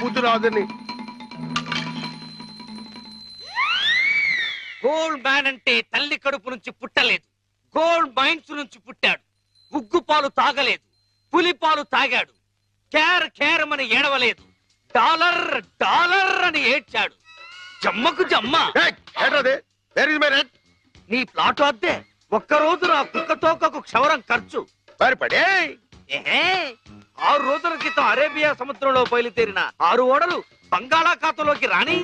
బుద్ధి రాదని. Gold man అంటే తల్లి కడుపు నుంచి పుట్టలేదు, గోల్డ్ మైన్స్ నుంచి పుట్టాడు. ఉగ్గు పాలు తాగలేదు, పులి పాలు తాగాడు. కేర్ కేర్ అని ఏడవలేదు, డాలర్ డాలర్ అని ఏడ్చాడు. జమ్మకు జమ్మ. నీ ప్లాట్ అద్దే ఒక్కరోజు నా కుక్కతోకకు క్షవరం ఖర్చు. పడే 6 రోజుల క్రితం అరేబియా సముద్రంలో బయలుదేరిన 6 ఓడలు బంగాళాఖాతంలోకి రాని.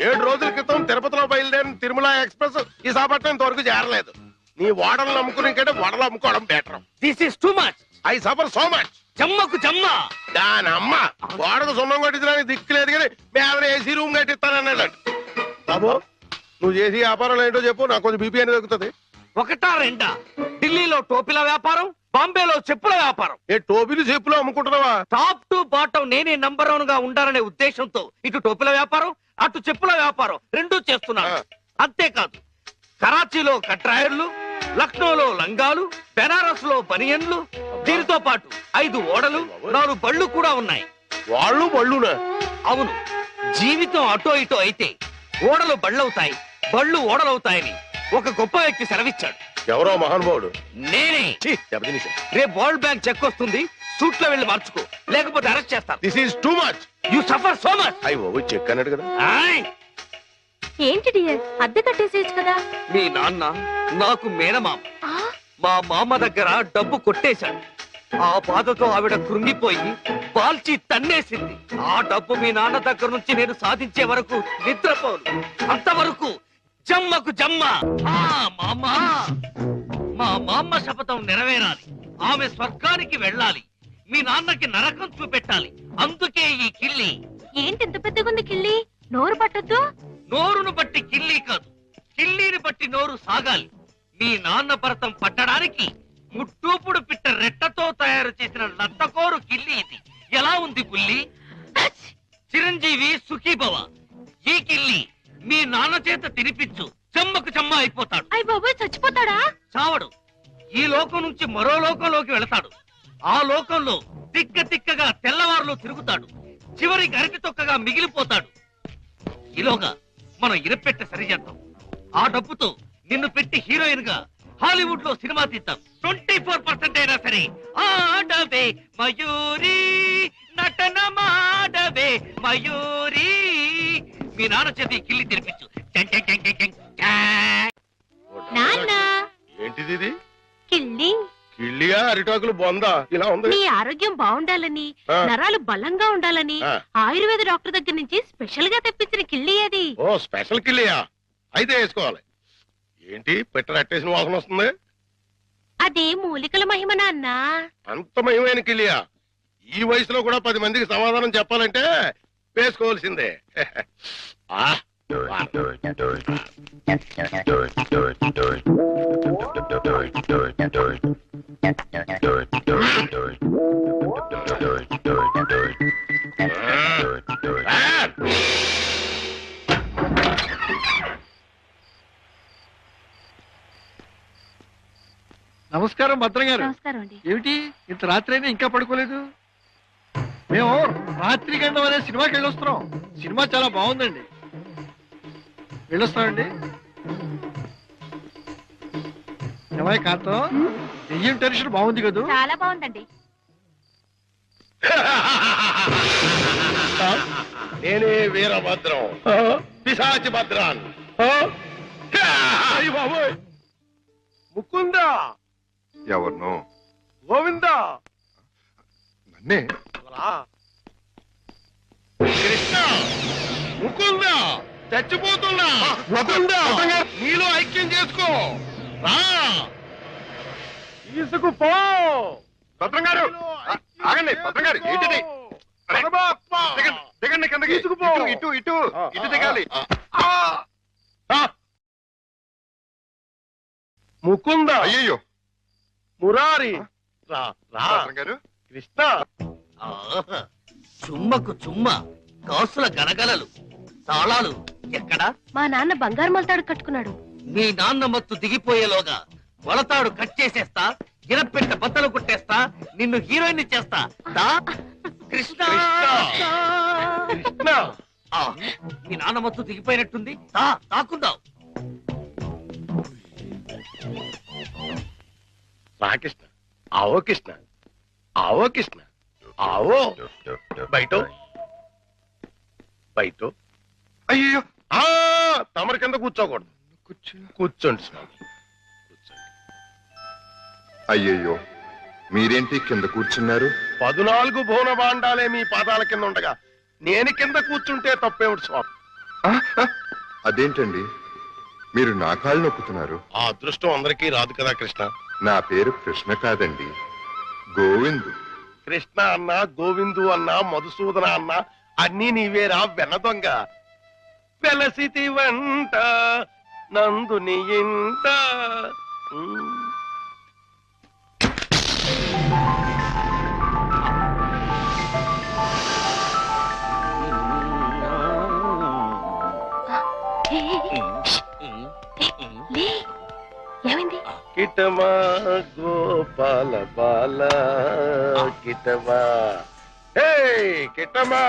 7 రోజుల క్రితం తిరుపతిలో బయలుదేరిన తిరుమల ఎక్స్ప్రెస్ విశాఖపట్నం ఇంతవరకు చేరలేదు. నీ ఓడలు నమ్ముకునే కంటే ఓడలు అమ్ముకోవడం better. This is too much. I suffer so much. జమ్మకు జమ్మ. దాని అమ్మ ఓడకు సున్నం కొట్టించడానికి దిక్కులేదు కానీ మీద ఏసీ రూమ్ కట్టిస్తానన్నాడు. బాబు నువ్వు చేసి వ్యాపారం ఏంటో చెప్పు, నాకు కొంచెం బీపీ అనేది దొరుకుతుంది. 1 2 ఢిల్లీలో టోపీల వ్యాపారం, బాంబేలో చెప్పుల వ్యాపారం. ఏ టోపీలు చెప్పులు అమ్ముకుంటున్నావా? టాప్ టు బాటం నేనే నంబర్ 1 గా ఉండాలనే ఉద్దేశంతో ఇటు టోపీల వ్యాపారం అటు చెప్పుల వ్యాపారం రెండూ చేస్తున్నాను. అంతేకాదు కరాచీలో కట్రాయర్లు, లక్నోలో లంగాలు, బెనారస్ లో బనియన్లు, దీనితో పాటు 5 ఓడలు 4 బళ్ళు కూడా ఉన్నాయి. వాళ్ళు బళ్ళునా? అవును, జీవితం అటో ఇటో అయితే ఓడలు బళ్ళవుతాయి, బళ్ళు ఓడలవుతాయని ఒక గొప్ప వ్యక్తి సెలవిచ్చాడు. ఎవరో మహానుభావుడు. నేనే. రేపు వరల్డ్ బ్యాంక్ చెక్ వస్తుంది, సూట్ లో వెళ్ళి మార్చుకో, లేకపోతే అరెస్ట్ చేస్తాను. This is too much. You suffer so much. అయ్యో చెక్ అన్నాడు కదా. ఏంటి డియర్, అద్దె కట్టేసేయచ్చు కదా. మీ నాన్న నాకు మేనమామ. మా మామ దగ్గర డబ్బు కొట్టేశాడు. ఆ బాధతో ఆవిడ కృంగిపోయి పాల్చి తన్నేసింది. ఆ డబ్బు మీ నాన్న దగ్గర నుంచి నేను సాధించే వరకు నిద్రపోను. అంతవరకు జమ్మకు జమ్మ. మా మామ శపథం నెరవేరాలి. ఆమె స్వర్గానికి వెళ్ళాలి, మీ నాన్నకి నరకం చూపెట్టాలి. అందుకే ఈ కిల్లి. ఏంటి ఇంత పెద్దగుంది కిల్లి? నోరు పట్టొద్దు. నోరును బట్టి కిల్లి కాదు, కిల్లీని బట్టి నోరు సాగాలి. మీ నాన్న భరతం పట్టడానికి ముట్టూపుడు పిట్ట రెట్టతో తయారు చేసిన లత్తకోరు కిల్లి ఇది. ఎలా ఉంది బుల్లి? చిరంజీవి సుఖీభవ. ఈ కిల్లి మీ నాన్న చేత తినిపించు, చెమ్మకు చెమ్మ అయిపోతాడు. అయ్య బాబోయ్, చచ్చిపోతాడా? చావడు. ఈ లోకం నుంచి మరో లోకంలోకి వెళతాడు. ఆ లోకంలో తిక్క తిక్కగా తెల్లవారులో తిరుగుతాడు. చివరికి అరటి తొక్కగా మిగిలిపోతాడు. ఈలోగా మనం ఇరపెట్టె సరిచేద్దాం. ఆ డబ్బుతో నిన్ను పెట్టి హీరోయిన్ గా హాలీవుడ్ లో సినిమా తీద్దాం. 24% అయినా సరే ఆడవే మయూరి, నటన మాడవే మయూరి. మీ నాన్న చేతి కిల్లి తెరిపించు. నాన్న, ఏంటిది ఇది? కిల్లి. కిళ్ళియా అరిటాకులు బొందా ఇలా ఉంది? నీ ఆరోగ్యం బాగుండాలని, నరాలు బలంగా ఉండాలని ఆయుర్వేద డాక్టర్ దగ్గర నుంచి స్పెషల్ గా తెప్పించిన కిల్లి అది. ఓ స్పెషల్ కిళ్ళియా? అయితే వేసుకోవాలి. ఏంటి పెట్టరట్టేసిన వాసన వస్తుంది? అదే మూలికల మహిమ నాన్న. అంత మహిమైన కిళ్ళియా? ఈ వయసులో కూడా 10 మందికి సమాధానం చెప్పాలంటే వేసుకోవాల్సిందే. నమస్కారం భద్రం గారు. నమస్కారం అండి. ఏమిటి ఇంత రాత్రి అయినా ఇంకా పడుకోలేదు? మేము రాత్రి గండం అనే సినిమాకి వెళ్ళొస్తున్నాం. సినిమా చాలా బాగుందండి. వెళ్ళొస్తామండి. ఏమై కాంతం, దెయ్యం టెన్షన్ బాగుంది కదా? చాలా బాగుందండి. నేనే వీరభద్రం, పిశాచి భద్రాన్. ముకుందా. ఎవరినో? గోవిందా. నన్నే. కృష్ణ, ముకుందా, చచ్చిపోతున్నా. నీలో ఐక్యం చేసుకో. రా తీసుకుపో. భద్రం గారు ఆగండి. భద్రం గారు ఏంటిది? దిగండి కిందకి. ఇటు ఇటు ఇటు దిగాలి. ముకుంద. అయ్యో మురారి. భద్రం గారు. కృష్ణ. చుమ్మకు చుమ్మ, కాసుల గనగలలు, తాళాలు ఎక్కడా? మా నాన్న బంగారు మలతాడు కట్టుకున్నాడు. మీ నాన్న మత్తు దిగిపోయేలోగా మొలతాడు కట్ చేసేస్తా, గిరపెట్ట బద్దలు కొట్టేస్తా, నిన్ను హీరోయిన్ చేస్తా. దా కృష్ణ. కృష్ణ ఆ, మీ నాన్న మొత్తం దిగిపోయినట్టుంది తాకుందాం. రా కృష్ణ, ఆవో కృష్ణ, ఆవో కృష్ణ, ఆవో. బయట బయట. అయ్యో ఆ, తమరి కింద కూర్చోకూడదు. కూర్చోండి స్వామి, కూర్చోండి. అయ్యయ్యో మీరేంటి కింద కూర్చున్నారు? 14 భువన భాండాలే మీ పాదాల కింద ఉండగా నేను కింద కూర్చుంటే తప్పేమిటి స్వామి? ఆ, ఆ, అదేంటండి మీరు నా కాళ్ళు నొక్కుతున్నారు? ఆ అదృష్టం అందరికీ రాదు కదా కృష్ణ. నా పేరు కృష్ణ కాదండి, గోవిందు. కృష్ణ అన్నా, గోవిందు అన్నా, మధుసూదన అన్నా అన్నీ నీవేరా వెన్న దొంగ. వెలసితి వంట నందుని ఇంట. లే, ఏమైంది? కిటమా గోపాల బాల కిటమా, హే కిటమా.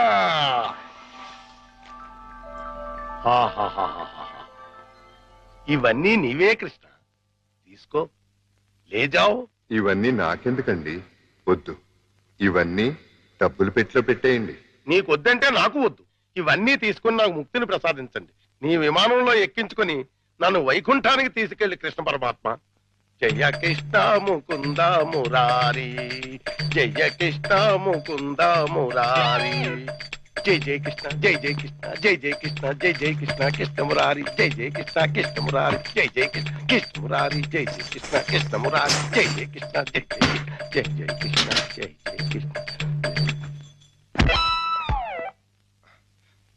ఇవన్నీ నీవే కృష్ణ, తీసుకో, లేజావు. ఇవన్నీ నాకెందుకండి? వద్దు, ఇవన్నీ డబ్బులు పెట్టిలో పెట్టేయండి. నీకొద్దంటే నాకు వద్దు. ఇవన్నీ తీసుకుని నాకు ముక్తిని ప్రసాదించండి. నీ విమానంలో ఎక్కించుకొని నన్ను వైకుంఠానికి తీసుకెళ్లి కృష్ణ పరమాత్మ. జయ కృష్ణ ముకుంద మురారి, జయ కృష్ణ ముకుంద మురారి. జై జయ కృష్ణ, జై జయ కృష్ణ, జై జయ కృష్ణ, జై జయ కృష్ణ కృష్ణ మురారి, జై జయ కృష్ణ కృష్ణ మురారి, జై జయ కృష్ణ కృష్ణ మురారి, జై జయ కృష్ణ కృష్ణ మురారి, జై జయ కృష్ణ, జై జయ కృష్ణ, జై జయ కృష్ణ, జై జయ కృష్ణ.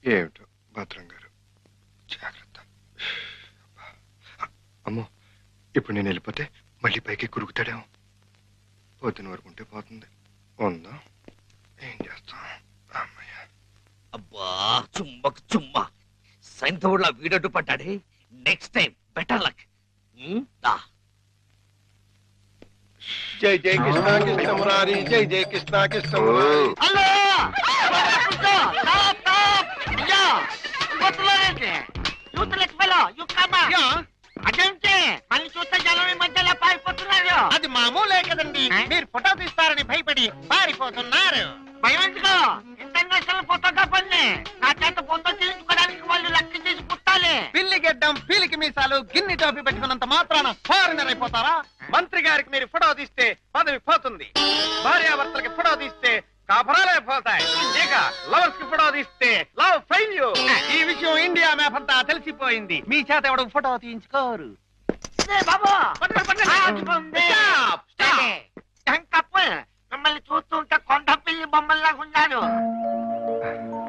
ఏమిటో భద్రం గారు, జాగ్రత్త. అమ్మో, ఇప్పుడు నేను వెళ్ళిపోతే మళ్ళీ పైకి కురుకుతాడేమో. పొద్దున వరకు ఉంటే పోతుంది. ఉందా, ఏం చేస్తాం? అమ్మయ్య. అబ్బా చుమ్మకు చుమ్మా, సైంధవుడిలా వీడడ్డు పడ్డాడే. Next time better luck. జై జయ కృష్ణ కృష్ణ మురారి, జై జయ కృష్ణ కృష్ణ మురారి. అదేంటి మళ్ళీ చూస్తే జనం ఈ మధ్యలో పారిపోతున్నారు. అది మామూలే కదండి, మీరు ఫోటో తీస్తారని భయపడి పారిపోతున్నారు. భయం ఎందుకు? ఇంటర్నేషనల్ ఫోటోగ్రాఫర్ని, నా చేత ఫోటో తీయించుకోవడానికి వాళ్ళు లెక్క చేసి పుట్టాలి. పిల్లి గెడ్డం, పీలికి మీసాలు, గిన్ని టోపీ పెట్టుకున్నంత మాత్రాన ఫారినర్ అయిపోతారా? మంత్రి గారికి మీరు ఫోటో తీస్తే పదవి పోతుంది, భార్యాభర్తలకి ఫోటో తీస్తే కాపురాలే పోతాయి, ఇక లవర్స్ కి ఫోటో తీస్తే లవ్ ఫెయిల్యూర్. ఈ విషయం ఇండియా మ్యాప్ అంతా తెలిసిపోయింది. మీ చేత ఎవడు ఫోటో తీయించుకోరు. మిమ్మల్ని చూస్తుంటే కొండ పిల్లి బొమ్మల్లా ఉన్నారు.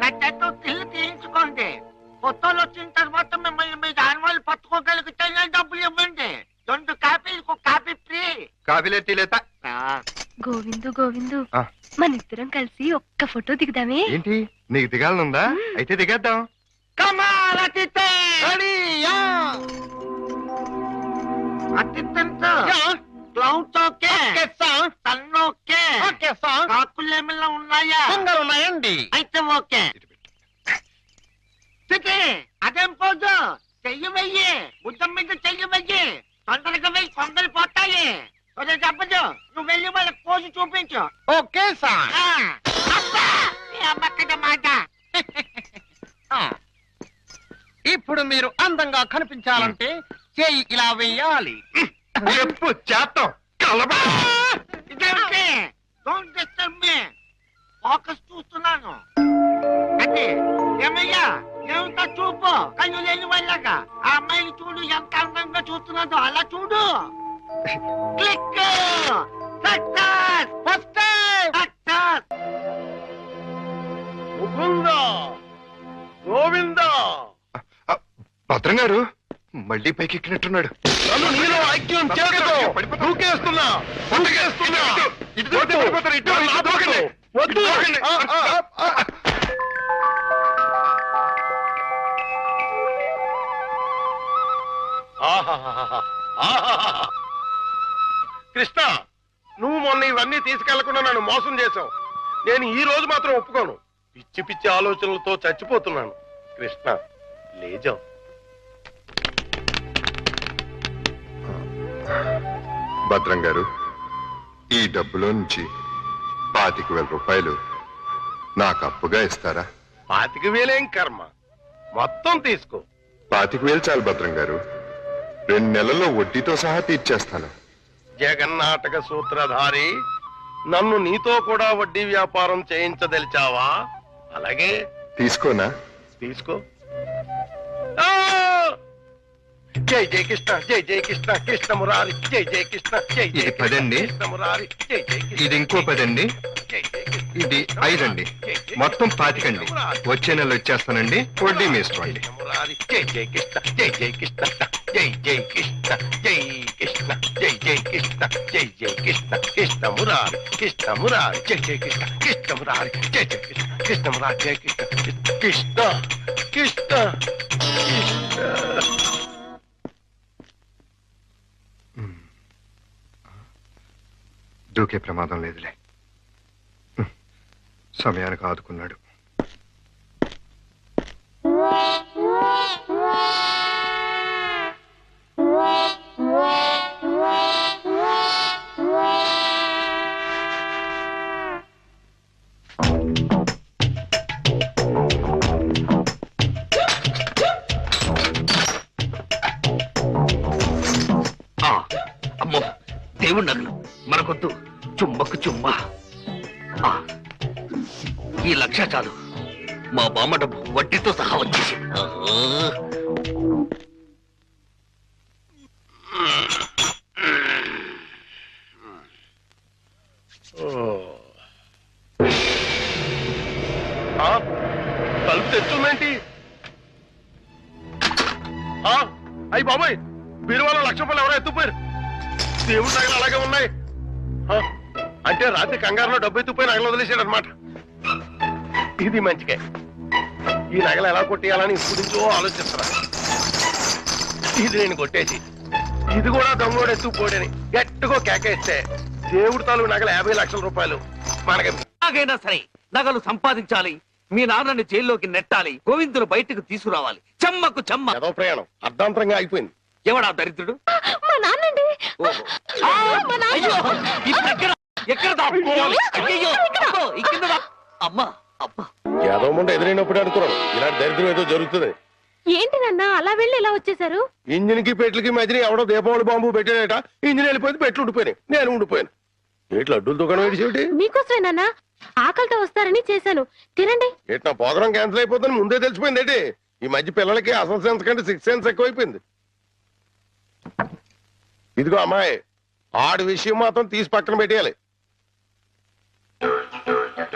నా చేత తిల్లు తీయించుకోండి. ఫోటోలు వచ్చిన తర్వాత మిమ్మల్ని మీ దానివాళ్ళు పట్టుకోగలిగితే డబ్బులు ఇవ్వండి. 2 కాపీలకు కాపీ ఫ్రీ. కాఫీలే టీలేత. గోవిందు గోవిందు, మన ఇద్దరం కలిసి ఒక్క ఫోటో దిగుదామే? ఏంటి, నీకు దిగాలనుందా? అయితే దిగేద్దాం. కమాల్ అతిథి అతిథంతో క్లౌడ్స్ ఓకే, సన్ ఓకే, కాకులు ఏమైనా ఉన్నాయా? ఉన్నాయండి. అయితే ఓకే. అదేం పోదు, చెయ్యి వెయ్యి, బుద్ధం మీద చెయ్యి వెయ్యి. తొందరగా వెయ్యి, కొందరు పోతాయి. చెప్పదు, నువ్వు వెళ్ళి వాళ్ళకి పోజు చూపించు. Okay sir. అమ్మక్కడ మాట. ఇప్పుడు మీరు అందంగా కనిపించాలంటే చెయ్యి ఇలా వెయ్యాలి. చెప్పు చేద్దాం. ఇదేంటి? Don't disturb me. ఫోకస్ చూస్తున్నాను. అంటే ఏమయ్యా, ఏమిటా చూపు? కళ్ళు లేని వాళ్ళగా ఆ అమ్మాయిని చూడు, ఎంత అందంగా చూస్తున్నాదో అలా చూడు. Click. Success. First success. Mukunda Govinda, భద్రం గారు మళ్ళీ పైకి ఎక్కినట్టున్నాడు. నన్ను నీలో ఐక్యం చేస్తూ దూకేస్తున్నా, దూకేస్తున్నా. వద్దు. కృష్ణ, నువ్వు మొన్న ఇవన్నీ తీసుకెళ్లకుండా నన్ను మోసం చేశావు. నేను ఈ రోజు మాత్రం ఒప్పుకోను. పిచ్చి పిచ్చి ఆలోచనలతో చచ్చిపోతున్నాను. కృష్ణ లేజం. భద్రం గారు, ఈ డబ్బులో నుంచి 25,000 రూపాయలు నాకు అప్పుగా ఇస్తారా? 25,000 కర్మ, మొత్తం తీసుకో. 25,000 చాలు భద్రం గారు, 2 నెలల్లో వడ్డీతో సహా తీర్చేస్తాను. జగన్నాటక సూత్రధారి, నన్ను నీతో కూడా వడ్డీ వ్యాపారం చేయించదలిచావా? అలాగే తీసుకోనా? తీసుకో. ఆ! జై జై కృష్ణ, జై జై కృష్ణ, కృష్ణ మురారి, జై జై కృష్ణ, జై జై ఇది 10 అండి. కృష్ణ మురారి, జై జై కృష్ణ, ఇది ఇంకో 10 అండి. జై జై కృష్ణ, ఇది కృష్ణ 5 అండి. జై జై మొత్తం కృష్ణ, 25 అండి. కృష్ణ మురారి, వచ్చే నెల వచ్చేస్తానండి. వడ్డీ మీ ఇష్టం అండి. కృష్ణ మురారి, జై జై కృష్ణ, జై జై కృష్ణ, జై జై కృష్ణ, జై కృష్ణ, జై జై కృష్ణ, జై జై కృష్ణ, కృష్ణ మురారి, కృష్ణ మురారి, జై జై కృష్ణ, కృష్ణ మురారి, జై జై కృష్ణ, కృష్ణ మురారి, జై కృష్ణ, కృష్ణ కృష్ణ కృష్ణ. దూకే ప్రమాదం లేదులే. సమయానికి ఆదుకున్నాడు. అమ్మో, దేవుడి నగలు మనకొద్దు. చుమ్మకు చుమ్మా. ఈ 1,00,000 చాలు. మా బామ్మ డబ్బు వడ్డీతో సహా వచ్చేసి. తలుపు తెచ్చుందేంటి? అయ్యి బాబాయ్, బీరువాలో 1,00,000 రూపాయలు ఎవరో ఎత్తుపోయారు. దేవుడి నగలు అలాగే ఉన్నాయి. అంటే రాత్రి కంగారులో డబ్బు ఎత్తుపోయి నగలు వదిలేశాడు అనమాట. ఇది మంచిగా. ఈ నగలు ఎలా కొట్టేయాలని ఇప్పుడు నుంచో ఆలోచిస్తున్నా. ఇది నేను కొట్టేసి ఇది కూడా దొంగోడు ఎత్తుకుపోడని గట్టిగా కేకేస్తే దేవుడి తాలూకు నగలు 50,00,000 రూపాయలు మనకి. ఎలాగైనా సరే నగలు సంపాదించాలి. మీ నాన్నని జైల్లోకి నెట్టాలి. గోవిందులు బయటకు తీసుకురావాలి. చెమ్మకు చెమ్మ. ఏదో ప్రయాణం అర్ధాంతరంగా అయిపోయింది. ఎవడా దరిద్రుడు? మా నాన్నండి. ఓహో. అయ్యో, ఇప్పుడు ఎక్కడ దాక్కోవాలి? అయ్యయ్యో, అబ్బో, ఈ కింద అమ్మా అబ్బా. ఏదో ముందు ఎదురైనప్పుడు అనుకున్నాను ఇలాంటి దరిద్రం ఏదో జరుగుతుంది. ఏంటి నాన్న అలా వెళ్ళి ఇలా వచ్చేసారు? ఇంజిన్ కి పెట్లకి మధ్యన ఎవడో దీపావళి బాంబు పెట్టాడట. ఇంజిన్ వెళ్ళిపోయింది, పెట్లు ఉండిపోయినాయి, నేను ఉండిపోయాను. ఏట్లు అడ్డులు దుకాణం ఏడిచేటి? మీకోసమే నాన్న, ఆకలితో వస్తారని చేశాను, తినండి. ఏంటి నా ప్రోగ్రాం క్యాన్సిల్ అయిపోతుంది ముందే తెలిసిపోయింది ఏంటి? ఈ మధ్య పిల్లలకి అసలు సెన్స్ కంటే 6th సెన్స్ ఎక్కువైపోయింది. ఇదిగో అమ్మాయి, ఆడి విషయం మాత్రం తీసి పక్కన పెట్టేయాలి.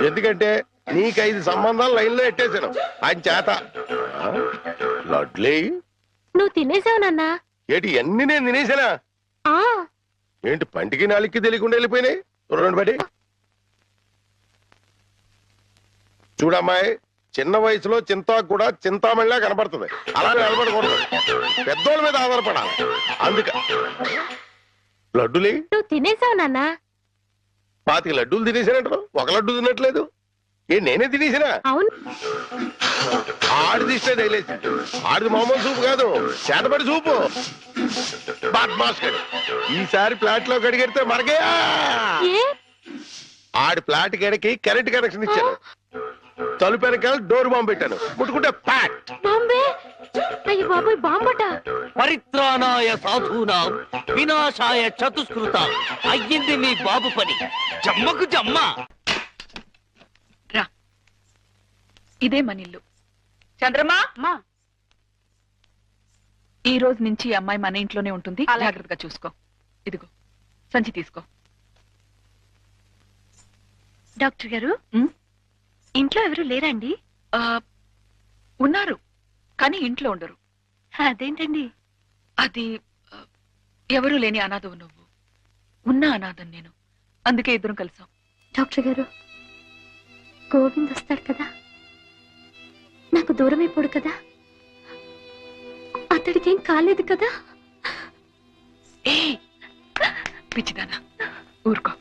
ఎందుకంటే నీకు 5 సంబంధాలు లైన్ లో ఎట్టేశాను ఆయన చేత. లడ్లీ, నువ్వు తినేసావు నాన్న. ఏంటి అన్ని నేను తినేసానా? ఆ ఏంటి పంటికి నాలుగుకి తెలియకుండా వెళ్ళిపోయినాయి? రెండు బట్టి చూడమ్మాయి, చిన్న వయసులో చింతాకు కూడా చింతామణిలా కనపడుతుంది. అలా నిలబడకూడదు, పెద్దోళ్ళ మీద ఆధారపడాలి. అందుక లడ్డులే నువ్వు తినేసావు నాన్న. 25 లడ్డూలు తినేసానంటారు, 1 లడ్డు తినట్లేదు. నేనే తినేసినా? అవును. ఆడిది ఇస్తే తగిలేసి. ఆడిది మామూలు సూపు కాదు, చేతపడి సూపు. ఈసారి ఫ్లాట్ లో కడిగెడితే మరగే. ఆడి ఫ్లాట్ గడికి కరెంట్ కనెక్షన్ ఇచ్చాను. తలుపు వెనకాల డోర్ బాంబు పెట్టాను. ముట్టుకుంటే ప్యాట్. బాంబే. అయ్య బాబోయ్, బాంబట. పరిత్రాణాయ సాధూనాం వినాశాయ చతుష్కృత. అయ్యింది మీ బాబు పని. జమ్మకు జమ్మ. రా, ఇదే మనిల్లు. చంద్రమా, ఈ రోజు నుంచి ఈ అమ్మాయి మన ఇంట్లోనే ఉంటుంది. జాగ్రత్తగా చూసుకో. ఇదిగో సంచి తీసుకో. డాక్టర్ గారు, ఇంట్లో ఎవరు లేరండి? ఉన్నారు, కానీ ఇంట్లో ఉండరు. అదేంటండి? అది ఎవరూ లేని అనాథవు నువ్వు, ఉన్న అనాథం నేను. అందుకే ఇద్దరం కలిసాం. డాక్టర్ గారు, గోవింద్ వస్తాడు కదా, నాకు దూరం అయిపోడు కదా, అతడికి ఏం కాలేదు కదా? ఏ పిచ్చిదానా, ఊరుకో.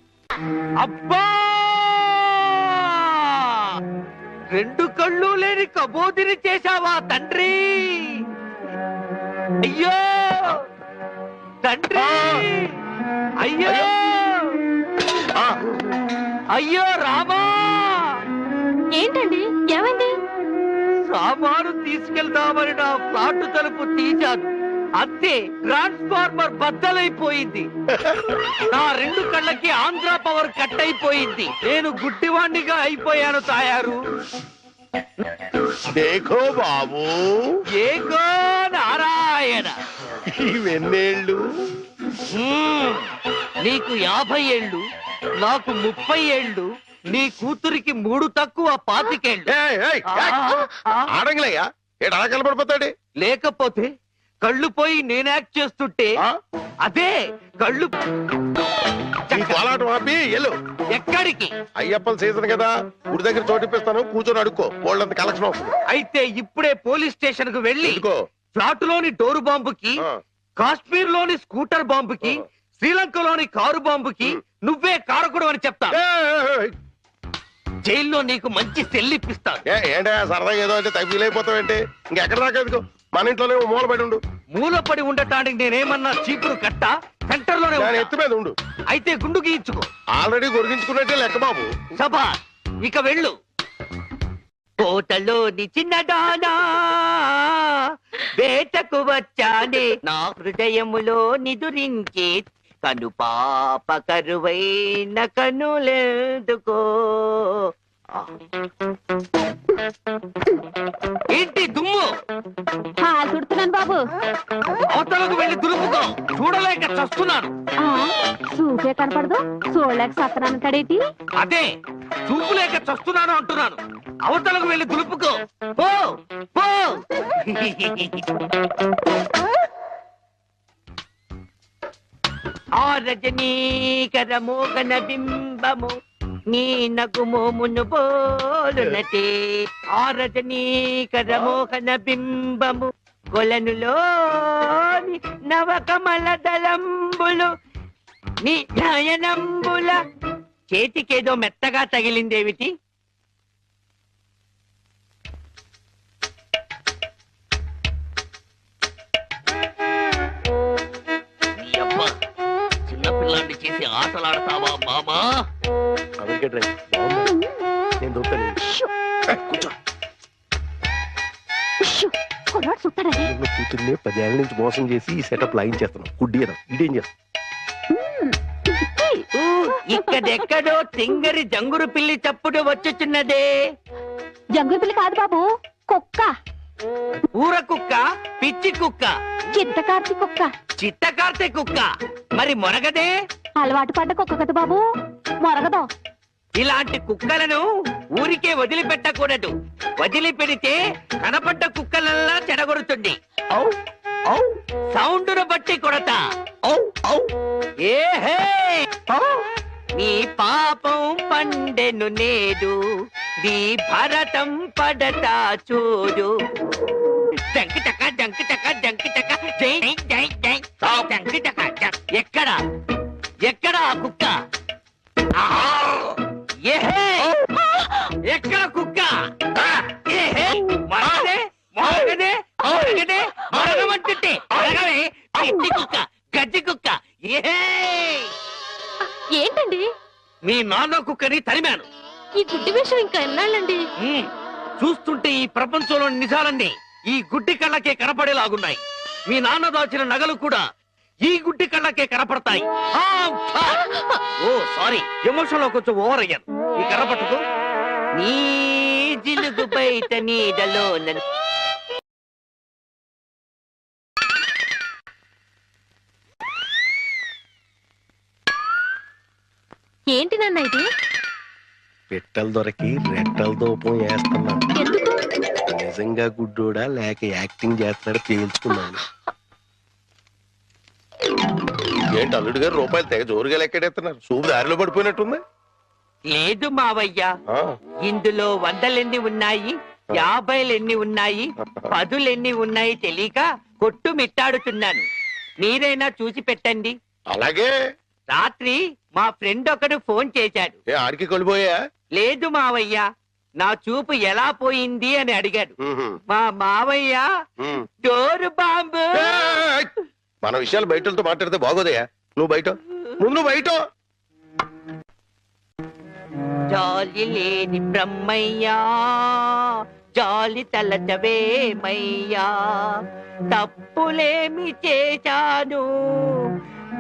అబ్బా, రెండు కళ్ళు లేని కబోదిని చేశావా తండ్రి? అయ్యో తండ్రి, అయ్యో అయ్యో రామా! ఏంటండి ఏమైంది? సామాను తీసుకెళ్దామని నా ఫ్లాట్ తలుపు తీశాను, అంతే ట్రాన్స్ఫార్మర్ బద్దలైపోయింది. నా రెండు కళ్ళకి ఆంధ్ర పవర్ కట్ అయిపోయింది. నేను గుడ్డివాణ్ణిగా అయిపోయాను తాయారు. దేఖో బాబు, ఏకో నారాయణ. ఇవెన్నేళ్ళు? నీకు 50 ఏళ్ళు, నాకు 30 ఏళ్ళు, నీ కూతురికి 3 తక్కువ 25 ఏళ్ళు. ఆడంగిలయ్యా, ఏడు అలా కలపడిపోతాడు. లేకపోతే కళ్ళు పోయి నేను యాక్ట్ చేస్తుంటే అదే కళ్ళు. కోలాటం ఆపి ఎల్లు. ఎక్కడికి? అయ్యప్పల సీజన్ కదా, గుడి దగ్గర చోటిప్పిస్తాను, కూర్చొని అడుక్కో, వాళ్ళంత కలెక్షన్ అవుతుంది. అయితే ఇప్పుడే పోలీస్ స్టేషన్ కు వెళ్ళి ఎందుకో? ఫ్లాట్ లోని డోరు బాంబుకి, కాశ్మీర్ లోని స్కూటర్ బాంబుకి, శ్రీలంకలోని కారు బాంబుకి నువ్వే కారకుడు అని చెప్తా. జైల్లో నీకు మంచి సెల్లిప్పిస్తాను. ఏంటా సరదాగా ఏదో అంటే తగ్గిలైపోతావేంటి? ఇంకెక్కడ దాకా ఎందుకు, మన ఇంట్లోనే మూలపడి ఉండు. మూలపడి ఉండటానికి నేనేమన్నా చీపురు కట్ట? సెంటర్ లోనే ఎత్తు మీద ఉండు. అయితే గుండు గీయించుకో. ఆల్రెడీ గొరిగించుకున్నట్టే లెక్క బాబు. సభా, ఇక వెళ్ళు. కోటలోని చిన్నదానా వేటకు వచ్చానే, నా హృదయములో నిదురించే కను పాప కరువైన కనులెందుకో. ఏంటి దుమ్ము? చుడుతున్నాను బాబు. అవతలకు వెళ్ళి దులుపుకో, చూడలేక చస్తున్నాను. చూపే కనపడదు, చూడలేక సత్తనాను కడేటి. అదే చూపు లేక చస్తున్నాను అంటున్నాను. అవతలకు వెళ్ళి దులుపుకో, పో పో. ఆ రజనీకర మోగన బింబము నీ నగు మోమును పోలునటే. ఆ రజనీకర మోహన బింబము కొలనులోని నవకమల దళంబులు నీ నయనంబుల. చేతికేదో మెత్తగా తగిలిందేమిటి? చిన్నపిల్లాన్ని చేసి ఆటలాడతావా మామా? నేను దొరుకుతాను. కూతుర్ని 10 ఏళ్ళ నుంచి మోసం చేసి ఈ సెటప్ లాగిన్ చేస్తున్నాం. గుడ్డియడం ఇదేం చేస్తాం? ఇక్కడెక్కడో తింగరి జంగురు పిల్లి చప్పుడు వచ్చుచున్నదే. జంగుల పిల్లి కాదు బాబు, కుక్క. ఊర కుక్క, పిచ్చి కుక్క, చిత్తకార్తి కుక్క. చిత్తకార్తె కుక్క. మరి మొరగదే? అలవాటు పడ్డ కుక్క కదా బాబు, మొరగదు. ఇలాంటి కుక్కలను ఊరికే వదిలిపెట్టకూడదు. వదిలిపెడితే కనపడ్డ కుక్కలల్లా చెడగొడుతుంది. సౌండును బట్టి కొడతా. ఏహే, నీ పాపం పండెను నేడు, నీ భరతం పడతా చూడు. జంకి చక్క జంకి చక్క జంకి చక్క జై జై జై జంకి చక్క. ఎక్కడ ఎక్కడ ఆ కుక్క? ఏహే, ఎక్కడ కుక్క? ఏహే, మరగదే మరగదే మరగదే మరగమంటుంటే మరగవే. పిచ్చి కుక్క, గజ్జి కుక్క. ఏహే, ఏంటండి? మీ నాన్న కుక్కని తరిమాను. ఈ గుడ్డి విషయం ఇంకా ఎన్నాళ్ళండి? చూస్తుంటే ఈ ప్రపంచంలోని నిజాలన్నీ ఈ గుడ్డి కళ్ళకే కనపడేలాగున్నాయి. మీ నాన్న దాచిన నగలు కూడా ఈ గుడ్డి కళ్ళకే కనపడతాయి. ఓ సారీ, ఎమోషన్ లో కొంచెం ఓవర్ అయ్యాను. ఈ కనపడదు. నీ జిలుగు బయట నీడలో ఏంటి నాన్న ఇది? పెట్టలు దొరికి రెట్టల దూపం వేస్తున్నాను. ఎందుకు? నిజంగా గుడ్డోడా లేక యాక్టింగ్ చేస్తున్నాడు తేల్చుకున్నాను. ఏంటి అల్లుడు గారు రూపాయలు తెగ జోరుగా లెక్కెడేస్తున్నారు? సూపు దారిలో పడిపోయినట్టుంది. లేదు మావయ్య, ఇందులో 100 ఉన్నాయి, 50 ఉన్నాయి, 10 ఉన్నాయి తెలియక కొట్టు మిట్టాడుతున్నాను. మీరైనా చూసి పెట్టండి. అలాగే. రాత్రి మా ఫ్రెండ్ ఒకడు ఫోన్ చేశాడు. ఆడికి కొలిపోయా? లేదు మావయ్య, నా చూపు ఎలా పోయింది అని అడిగాడు. ఉహు. మా మావయ్య ఉమ్. Door bomb. ఏయ్! మన విషయాలు బయటతో మాట్లాడితే బాగోదయ్యా. నువ్వు బయట ముందు బయట. జాలి లేని బ్రహ్మయ్యా, జాలి తలచవేమయ్యా, తప్పులేమి చేశాను,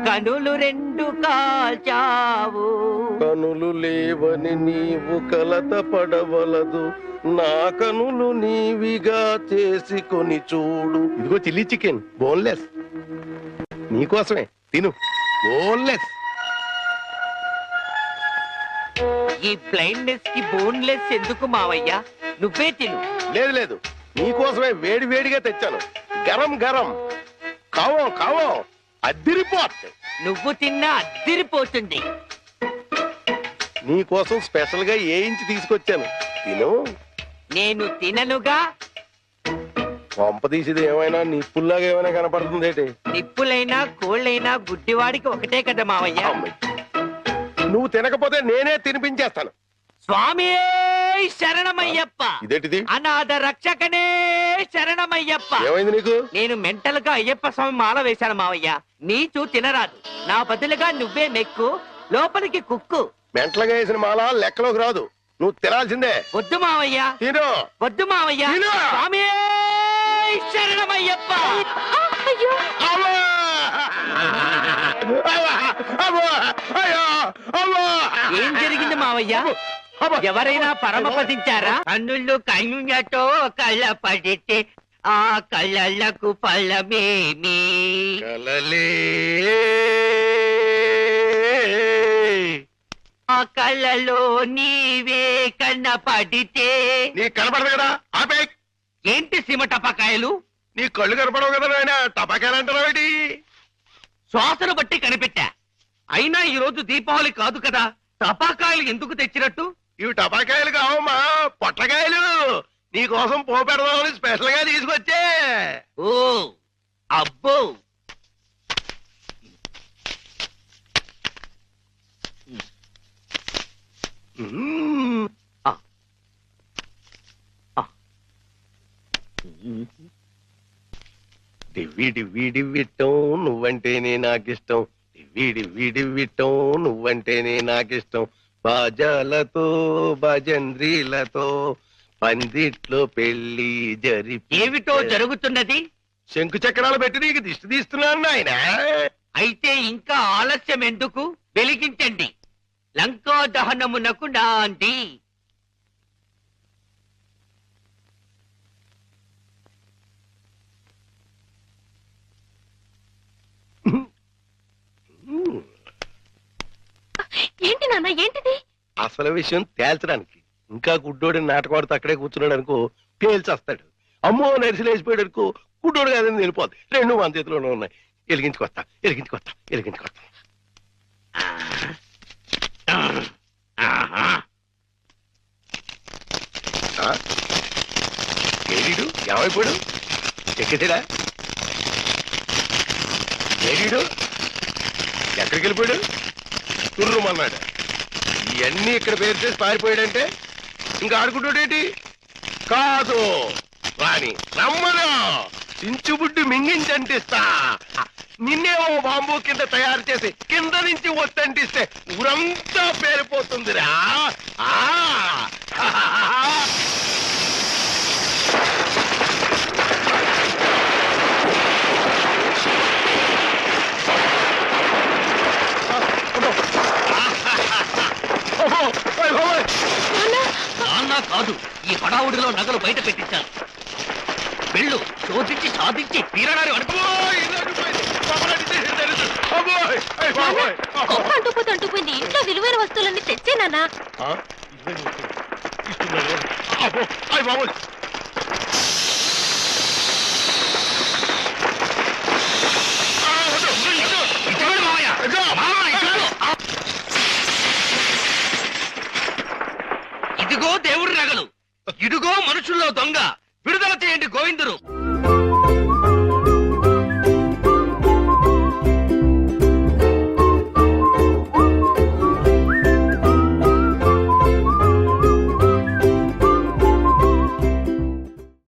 కనులు రెండు కాల్చావు. కనులు లేవని నీవు కలత పడవలదు, నా కనులు నీవిగా చేసుకొని చూడు. ఇదిగో చిల్లీ చికెన్ బోన్లెస్ నీకోసమే, తిను. బోన్లెస్. ఈ బ్లైండ్నెస్ కి బోన్లెస్ ఎందుకు మావయ్యా? నువ్వే తిను. లేదు లేదు, నీకోసమే వేడి వేడిగా తెచ్చాను. గరం గరం. కావం కావం. అద్దిరిపోతుంది. నువ్వు తిన్నా అద్దిరిపోతుంది. నీకోసం స్పెషల్ గా వేయించి తీసుకొచ్చాను. తిను. నేను తిననుగా. పంప తీసేది ఏమైనా నిప్పుల్లాగా ఏమైనా కనపడుతుంది ఏంటి? నిప్పులైనా కోళ్ళైనా గుడ్డివాడికి ఒకటే కదా మావయ్య. నువ్వు తినకపోతే నేనే తినిపించేస్తాను. స్వామి శరణమయ్యప్ప. ఇదేంటిది? అనాథ రక్షకనే శరణమయ్యప్ప. ఏమైంది నీకు? నేను మెంటల్ గా అయ్యప్ప స్వామి మాల వేశాను మావయ్య. నీచు తినరాదు, నా బదులుగా నువ్వే మెక్కు, లోపలికి కుక్కు. మెంటలుగా వేసిన మాల లెక్కలోకి రాదు. నువ్వు తినాల్సిందే. వద్దు మావయ్య, తిను. వద్దు మావయ్య. తిను. స్వామి శరణమయ్యప్ప. అయ్యో అవ్వా! అవ్వా! అవ్వా! అయ్యో! అవ్వా! ఏం జరిగింది మావయ్య? అవ్వా! ఎవరైనా పరమపదించారా? కన్నులు కన్నులతో కళ్ళ పడితే ఆ కళ్ళకు ఫలమేమి? కలలే ఆ కళ్ళలో నీవే కన్న పడితే. నీ కనపడదు కదా, ఆపే. ఏంటి సీమ టపాకాయలు? నీ కళ్ళు కనపడవు కదా నాయన, టపాకాయలు అంటారా? శ్వాసను బట్టి కనిపెట్టా. అయినా ఈ రోజు దీపావళి కాదు కదా, టపాకాయలు ఎందుకు తెచ్చినట్టు? ఇవి టపాకాయలు కావమ్మా, పొట్లకాయలు. నీ కోసం పోపెడదామని స్పెషల్ గా తీసుకొచ్చే. ఓ అబ్బో, మ్మ్. డివ్వి డివ్వి డివ్విట్టం నువ్వంటేనే నాకిష్టం. డివ్వి డివ్వి డివ్విట్టం నువ్వంటేనే నాకిష్టం. బాజాలతో భజంద్రీలతో పందిట్లో పెళ్లి జరిపి. ఏమిటో జరుగుతున్నది? శంకు చక్రాలు పెట్టి నీకు దిష్టి తీస్తున్నాను ఆయన. అయితే ఇంకా ఆలస్యం ఎందుకు? వెలిగించండి. లంకా దహనమునకు నాంది. ఏంటి నాన్న, ఏంటిది? అసలు విషయం తేల్చడానికి. ఇంకా గుడ్డోడి నాటకవాడితో అక్కడే కూర్చున్నాడు అనుకో, పేల్చేస్తాడు. అమ్మో నరిసిలేసిపోయాడు అనుకో, గుడ్డోడు కాదని వెళ్ళిపోద్ది. రెండు మన చేతిలోనే ఉన్నాయి. వెలిగించుకొస్తా, వెలిగించుకొస్తా, వెలిగించుకొస్తా. ఏడీడు ఏమైపోయాడు? ఎక్కడా ఏడీడు? ఎక్కడికి వెళ్ళిపోయాడు? తుర్రుమన్నాడు. ఇవన్నీ ఇక్కడ పేరు చేసి పారిపోయాడంటే ఇంకా ఆడుకుంటాడేంటి? కాదు రాని రమ్మను, చించుబుడ్డి మింగించంటిస్తా. నిన్నేమో బాంబు కింద తయారు చేసి కింద నుంచి ఒత్తంటిస్తే ఊరంతా పేరిపోతుందిరా. నాన్న కాదు, ఈ హడావుడిలో నగలు బయట పెట్టించాను. వెళ్ళు, శోధించి సాధించి తీరడారి అనుకో. అంటుపోయింది. ఇంట్లో విలువైన వస్తువులన్నీ తెచ్చే నాన్న. ఇదిగో దేవుడి నగలు, ఇదిగో మనుషుల్లో దొంగ. విడుదల చేయండి గోవిందుడు.